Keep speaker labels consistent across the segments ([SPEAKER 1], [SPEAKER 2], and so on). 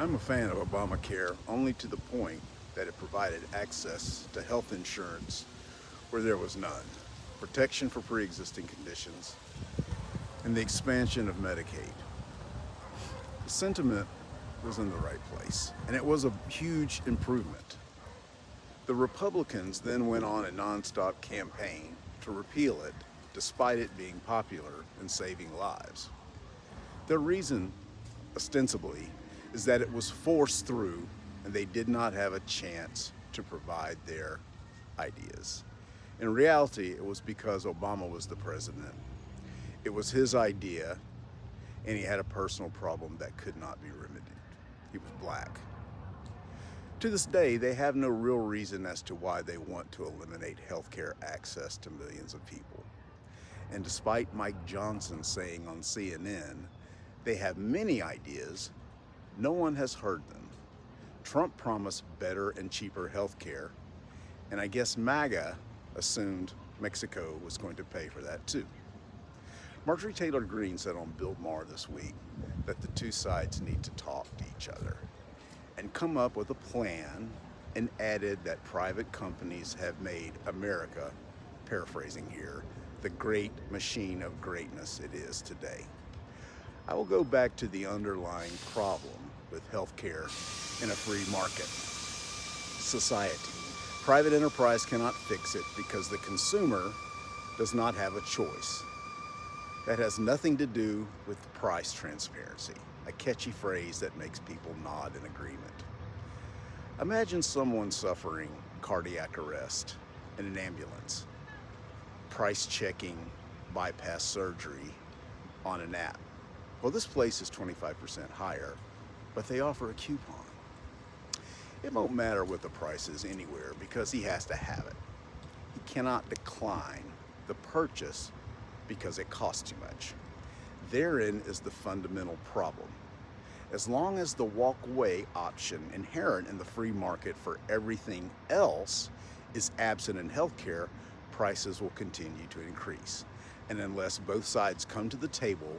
[SPEAKER 1] I'm a fan of Obamacare only to the point that it provided access to health insurance where there was none, protection for pre-existing conditions, and the expansion of Medicaid. The sentiment was in the right place, and it was a huge improvement. The Republicans then went on a nonstop campaign to repeal it, despite it being popular and saving lives. Their reason, ostensibly, is that it was forced through and they did not have a chance to provide their ideas. In reality, it was because Obama was the president. It was his idea, and he had a personal problem that could not be remedied. He was black. To this day, they have no real reason as to why they want to eliminate healthcare access to millions of people. And despite Mike Johnson saying on CNN, they have many ideas, no one has heard them. Trump promised better and cheaper healthcare, and I guess MAGA assumed Mexico was going to pay for that too. Marjorie Taylor Greene said on Bill Maher this week that the two sides need to talk to each other and come up with a plan, and added that private companies have made America, paraphrasing here, the great machine of greatness it is today. I will go back to the underlying problem with healthcare in a free market society. Private enterprise cannot fix it because the consumer does not have a choice. That has nothing to do with price transparency, a catchy phrase that makes people nod in agreement. Imagine someone suffering cardiac arrest in an ambulance, price checking bypass surgery on an app. Well, this place is 25% higher, but they offer a coupon. It won't matter what the price is anywhere because he has to have it. He cannot decline the purchase because it costs too much. Therein is the fundamental problem. As long as the walk-away option inherent in the free market for everything else is absent in healthcare, prices will continue to increase. And unless both sides come to the table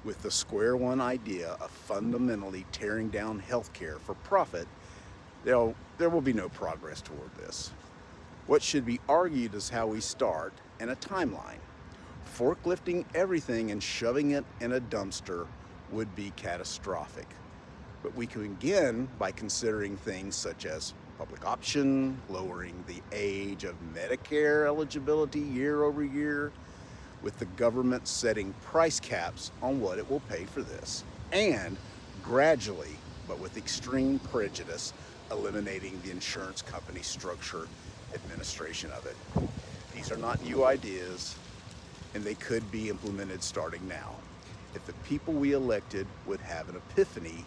[SPEAKER 1] with the square one idea of fundamentally tearing down healthcare for profit, there will be no progress toward this. What should be argued is how we start and a timeline. Forklifting everything and shoving it in a dumpster would be catastrophic. But we can begin by considering things such as public option, lowering the age of Medicare eligibility year over year, with the government setting price caps on what it will pay for this, and gradually, but with extreme prejudice, eliminating the insurance company structure administration of it. These are not new ideas, and they could be implemented starting now if the people we elected would have an epiphany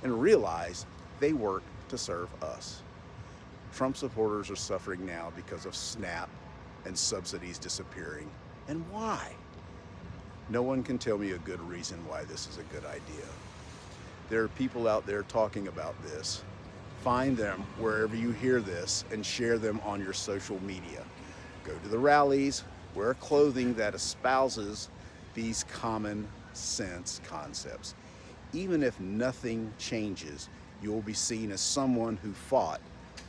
[SPEAKER 1] and realize they work to serve us. Trump supporters are suffering now because of SNAP and subsidies disappearing. And why? No one can tell me a good reason why this is a good idea. There are people out there talking about this. Find them wherever you hear this and share them on your social media. Go to the rallies, wear clothing that espouses these common sense concepts. Even if nothing changes, you will be seen as someone who fought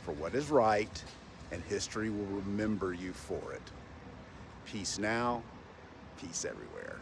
[SPEAKER 1] for what is right, and history will remember you for it. Peace now, peace everywhere.